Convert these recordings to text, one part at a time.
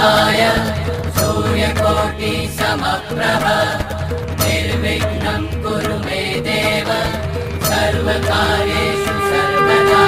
वक्रतुण्डमहाकाय सूर्यकोटिसमप्रभ निर्विघ्नं कुरु मे देव सर्वकार्येषु सर्वदा।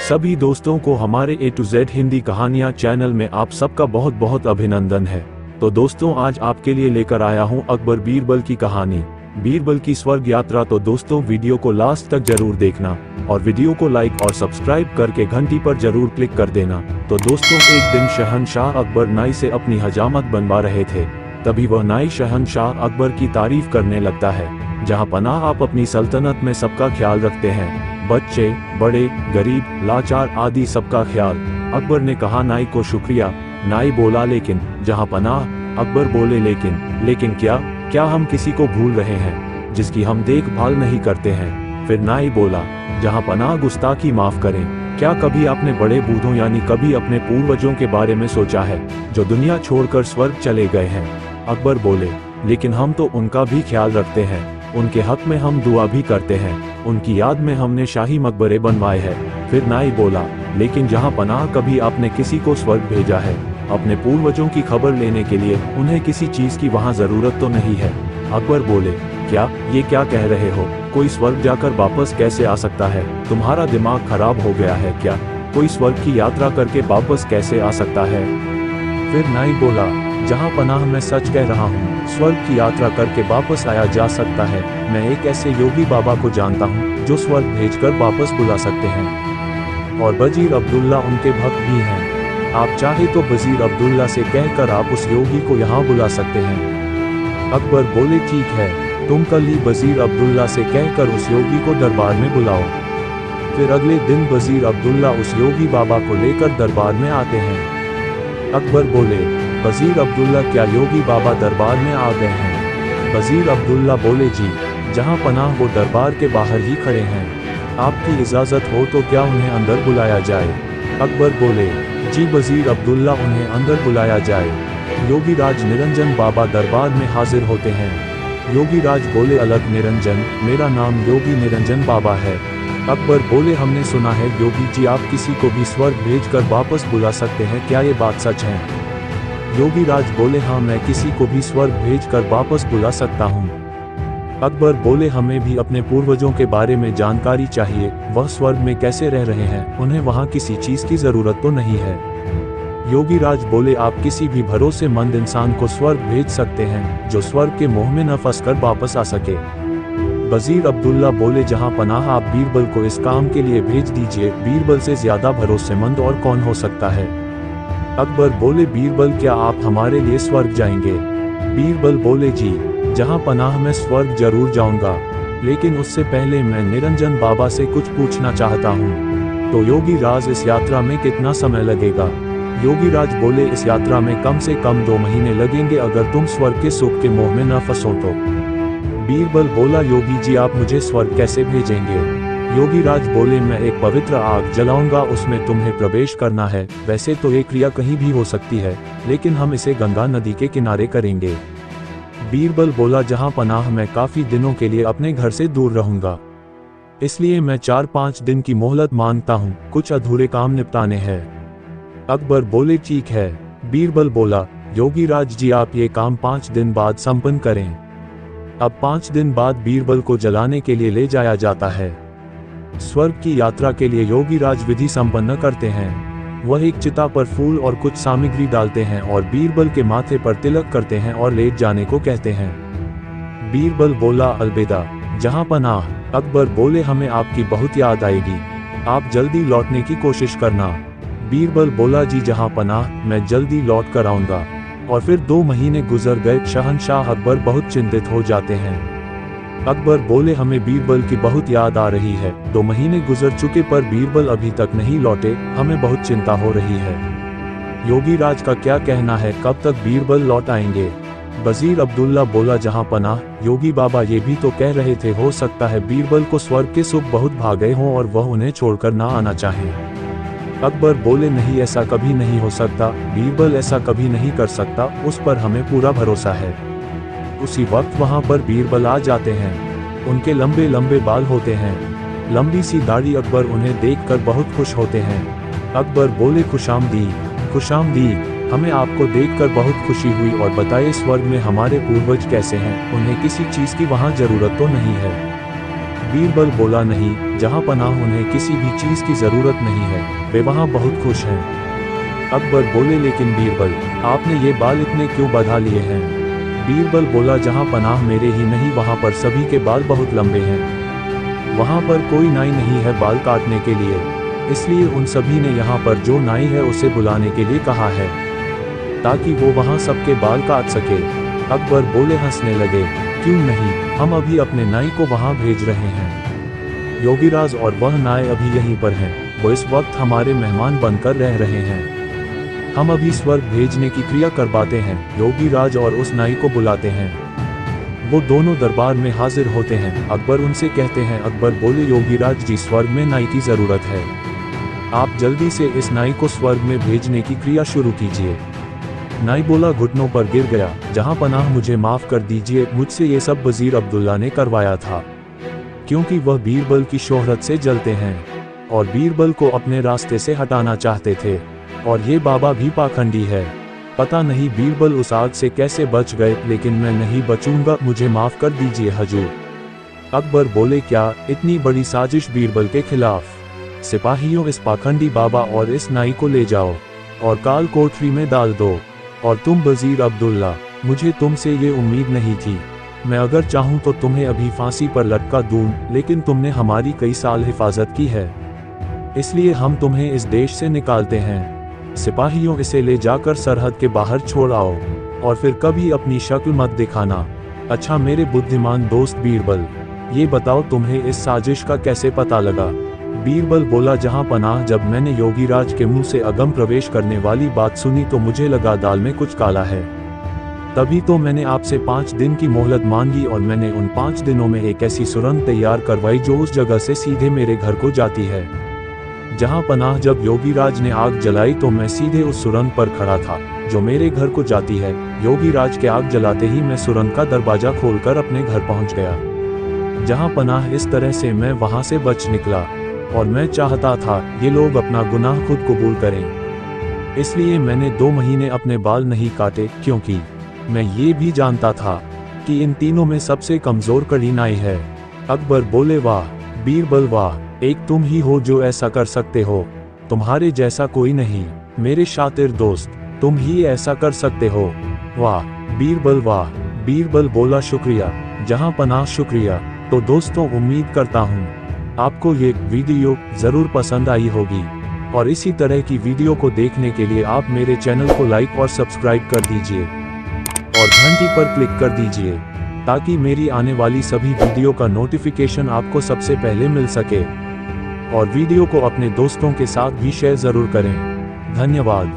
सभी दोस्तों को हमारे A to Z हिंदी कहानियाँ चैनल में आप सबका बहुत बहुत अभिनंदन है। तो दोस्तों आज आपके लिए लेकर आया हूँ अकबर बीरबल की कहानी, बीरबल की स्वर्ग यात्रा। तो दोस्तों वीडियो को लास्ट तक जरूर देखना और वीडियो को लाइक और सब्सक्राइब करके घंटी पर जरूर क्लिक कर देना। तो दोस्तों एक दिन शहंशाह अकबर नाई से अपनी हजामत बनवा रहे थे। तभी वह नाई शहंशाह अकबर की तारीफ करने लगता है। जहाँ पनाह आप अपनी सल्तनत में सबका ख्याल रखते हैं, बच्चे बड़े गरीब लाचार आदि सबका ख्याल। अकबर ने कहा नाई को शुक्रिया। नाई बोला लेकिन जहाँ पनाह। अकबर बोले लेकिन क्या हम किसी को भूल रहे हैं जिसकी हम देखभाल नहीं करते हैं। फिर नाई बोला जहाँ पनाह गुस्ताखी माफ करें, क्या कभी आपने बड़े बूढ़ों यानी कभी अपने पूर्वजों के बारे में सोचा है जो दुनिया छोड़कर स्वर्ग चले गए हैं। अकबर बोले लेकिन हम तो उनका भी ख्याल रखते हैं, उनके हक में हम दुआ भी करते हैं, उनकी याद में हमने शाही मकबरे बनवाए हैं। फिर नाई बोला लेकिन जहाँ पनाह कभी आपने किसी को स्वर्ग भेजा है अपने पूर्वजों की खबर लेने के लिए, उन्हें किसी चीज की वहाँ जरूरत तो नहीं है। अकबर बोले ये क्या कह रहे हो, कोई स्वर्ग जाकर वापस कैसे आ सकता है, तुम्हारा दिमाग खराब हो गया है क्या, कोई स्वर्ग की यात्रा करके वापस कैसे आ सकता है। फिर नाई बोला जहाँ पनाह मैं सच कह रहा हूँ, स्वर्ग की यात्रा करके वापस आया जा सकता है। मैं एक ऐसे योगी बाबा को जानता हूँ जो स्वर्ग भेजकर वापस बुला सकते हैं, और वजीर अब्दुल्ला उनके भक्त भी हैं। आप चाहे तो वजीर अब्दुल्ला से कहकर आप उस योगी को यहाँ बुला सकते हैं। अकबर बोले ठीक है, तुम कल ही वजीर अब्दुल्ला से कहकर उस योगी को दरबार में बुलाओ। फिर अगले दिन वजीर अब्दुल्ला उस योगी बाबा को लेकर दरबार में आते हैं। अकबर बोले वजीर अब्दुल्ला क्या योगी बाबा दरबार में आ गए हैं। वजीर अब्दुल्ला बोले जी जहाँ पनाह वो दरबार के बाहर ही खड़े हैं, आपकी इजाज़त हो तो क्या उन्हें अंदर बुलाया जाए। अकबर बोले जी वजीर अब्दुल्ला उन्हें अंदर बुलाया जाए। योगी राज निरंजन बाबा दरबार में हाजिर होते हैं। योगी राज बोले अलग निरंजन, मेरा नाम योगी निरंजन बाबा है। अकबर बोले हमने सुना है योगी जी आप किसी को भी स्वर्ग भेजकर वापस बुला सकते हैं, क्या ये बात सच है। योगी राज बोले हाँ मैं किसी को भी स्वर्ग भेजकर वापस बुला सकता हूँ। अकबर बोले हमें भी अपने पूर्वजों के बारे में जानकारी चाहिए, वह स्वर्ग में कैसे रह रहे हैं, उन्हें वहाँ किसी चीज की जरूरत तो नहीं है। योगी राज बोले आप किसी भी भरोसेमंद इंसान को स्वर्ग भेज सकते हैं जो स्वर्ग के मोह में न फंसकर वापस आ सके। वजीर अब्दुल्ला बोले जहाँ पनाह आप बीरबल को इस काम के लिए भेज दीजिए, बीरबल से ज्यादा भरोसेमंद और कौन हो सकता है। अकबर बोले बीरबल क्या आप हमारे लिए स्वर्ग जाएंगे। बीरबल बोले जी जहाँ पनाह मैं स्वर्ग जरूर जाऊंगा, लेकिन उससे पहले मैं निरंजन बाबा से कुछ पूछना चाहता हूँ। तो योगी राज इस यात्रा में कितना समय लगेगा। योगी राज बोले इस यात्रा में कम से कम 2 महीने लगेंगे अगर तुम स्वर्ग के सुख के मोह में न फंसो तो। बीरबल बोला योगी जी आप मुझे स्वर्ग कैसे भेजेंगे। योगी राज बोले मैं एक पवित्र आग जलाऊंगा, उसमें तुम्हें प्रवेश करना है। वैसे तो ये क्रिया कहीं भी हो सकती है, लेकिन हम इसे गंगा नदी के किनारे करेंगे। बीरबल बोला जहाँ पनाह मैं काफी दिनों के लिए अपने घर से दूर रहूंगा, इसलिए मैं 4-5 दिन की मोहलत मांगता हूँ, कुछ अधूरे काम निपटाने हैं। अकबर बोले ठीक है। बीरबल बोला योगी राज जी आप ये काम 5 दिन बाद संपन्न करें। अब 5 दिन बाद बीरबल को जलाने के लिए ले जाया जाता है। स्वर्ग की यात्रा के लिए योगी राज विधि संपन्न करते हैं। वह एक चिता पर फूल और कुछ सामग्री डालते हैं और बीरबल के माथे पर तिलक करते हैं और लेट जाने को कहते हैं। बीरबल बोला अलविदा जहाँ पनाह। अकबर बोले हमें आपकी बहुत याद आएगी, आप जल्दी लौटने की कोशिश करना। बीरबल बोला जी जहाँ पनाह मैं जल्दी लौट कर आऊंगा। और फिर 2 महीने गुजर गए। शहंशाह अकबर बहुत चिंतित हो जाते हैं। अकबर बोले हमें बीरबल की बहुत याद आ रही है, 2 महीने गुजर चुके पर बीरबल अभी तक नहीं लौटे, हमें बहुत चिंता हो रही है। योगी राज का क्या कहना है, कब तक बीरबल लौट आएंगे। वजीर अब्दुल्ला बोला जहाँ पनाह योगी बाबा ये भी तो कह रहे थे हो सकता है बीरबल को स्वर्ग के सुख बहुत भा गए हों और वह उन्हें छोड़कर ना आना चाहे। अकबर बोले नहीं ऐसा कभी नहीं हो सकता, बीरबल ऐसा कभी नहीं कर सकता, उस पर हमें पूरा भरोसा है। उसी वक्त वहां पर बीरबल आ जाते हैं। उनके लंबे लंबे बाल होते हैं, लंबी सी दाढ़ी। अकबर उन्हें देखकर बहुत खुश होते हैं। अकबर बोले खुशामदीद, खुशामदीद। हमें आपको देखकर बहुत खुशी हुई और बताइए स्वर्ग में हमारे पूर्वज कैसे हैं, उन्हें किसी चीज़ की वहाँ ज़रूरत तो नहीं है। बीरबल बोला नहीं जहाँ पनाह, उन्हें किसी भी चीज़ की ज़रूरत नहीं है, वे वहाँ बहुत खुश हैं। अकबर बोले लेकिन बीरबल, आपने ये बाल इतने क्यों बढ़ा लिए हैं? बीरबल बोला जहाँ पनाह मेरे ही नहीं, वहाँ पर सभी के बाल बहुत लंबे हैं। वहाँ पर कोई नाई नहीं है बाल काटने के लिए, इसलिए उन सभी ने यहाँ पर जो नाई है उसे बुलाने के लिए कहा है, ताकि वो वहाँ सबके बाल काट सके। अकबर बोले हंसने लगे, क्यों नहीं, हम अभी अपने नाई को वहाँ भेज रहे हैं। योगीराज और वह नाई अभी यहीं पर हैं, वो इस वक्त हमारे मेहमान बनकर रह रहे हैं। हम अभी स्वर्ग भेजने की क्रिया करवाते हैं। योगीराज और उस नाई को बुलाते हैं, वो दोनों दरबार में हाजिर होते हैं। अकबर उनसे कहते हैं, अकबर बोले योगीराज जी, स्वर्ग में नाई की ज़रूरत है, आप जल्दी से इस नाई को स्वर्ग में भेजने की क्रिया शुरू कीजिए। नाई बोला घुटनों पर गिर गया, जहां पनाह मुझे माफ़ कर दीजिए, मुझसे ये सब वजीर अब्दुल्ला ने करवाया था, क्योंकि वह बीरबल की शोहरत से जलते हैं और बीरबल को अपने रास्ते से हटाना चाहते थे, और ये बाबा भी पाखंडी है। पता नहीं बीरबल उस आग से कैसे बच गए, लेकिन मैं नहीं बचूंगा, मुझे माफ़ कर दीजिए हजूर। अकबर बोले क्या इतनी बड़ी साजिश बीरबल के खिलाफ? सिपाहियों, इस पाखंडी बाबा और इस नाई को ले जाओ और काल कोठरी में डाल दो। और तुम वजीर अब्दुल्ला, मुझे तुमसे ये उम्मीद नहीं थी, मैं अगर चाहूँ तो तुम्हें अभी फांसी पर लटका दूं, लेकिन तुमने हमारी कई साल हिफाजत की है, इसलिए हम तुम्हें इस देश से निकालते हैं। सिपाहियों, इसे ले जाकर सरहद के बाहर छोड़ आओ और फिर कभी अपनी शक्ल मत दिखाना। अच्छा मेरे बुद्धिमान दोस्त बीरबल, ये बताओ तुम्हें इस साजिश का कैसे पता लगा? बीरबल बोला जहां पनाह, जब मैंने योगीराज के मुंह से अगम प्रवेश करने वाली बात सुनी तो मुझे लगा दाल में कुछ काला है, तभी तो मैंने आपसे 5 दिन की मोहलत मांगी और मैंने उन 5 दिनों में एक ऐसी सुरंग तैयार करवाई जो उस जगह से सीधे मेरे घर को जाती है। जहां पनाह, जब योगीराज ने आग जलाई तो मैं सीधे उस सुरंग पर खड़ा था जो मेरे घर को जाती है। योगीराज के आग जलाते ही मैं सुरंग का दरवाजा खोलकर अपने घर पहुंच गया। जहां पनाह, इस तरह से मैं वहां से बच निकला और मैं चाहता था ये लोग अपना गुनाह खुद कबूल करें, इसलिए मैंने 2 महीने अपने बाल नहीं काटे, क्योंकि मैं ये भी जानता था कि इन तीनों में सबसे कमजोर कड़ी नाई है। अकबर बोले वाह बीरबल वाह, एक तुम ही हो जो ऐसा कर सकते हो, तुम्हारे जैसा कोई नहीं, मेरे शातिर दोस्त, तुम ही ऐसा कर सकते हो। वाह बीरबल वाह। बीरबल बोला शुक्रिया जहां पनाह, शुक्रिया। तो दोस्तों, उम्मीद करता हूँ आपको ये वीडियो ज़रूर पसंद आई होगी, और इसी तरह की वीडियो को देखने के लिए आप मेरे चैनल को लाइक और सब्सक्राइब कर दीजिए और घंटी पर क्लिक कर दीजिए, ताकि मेरी आने वाली सभी वीडियो का नोटिफिकेशन आपको सबसे पहले मिल सके। और वीडियो को अपने दोस्तों के साथ भी शेयर ज़रूर करें। धन्यवाद।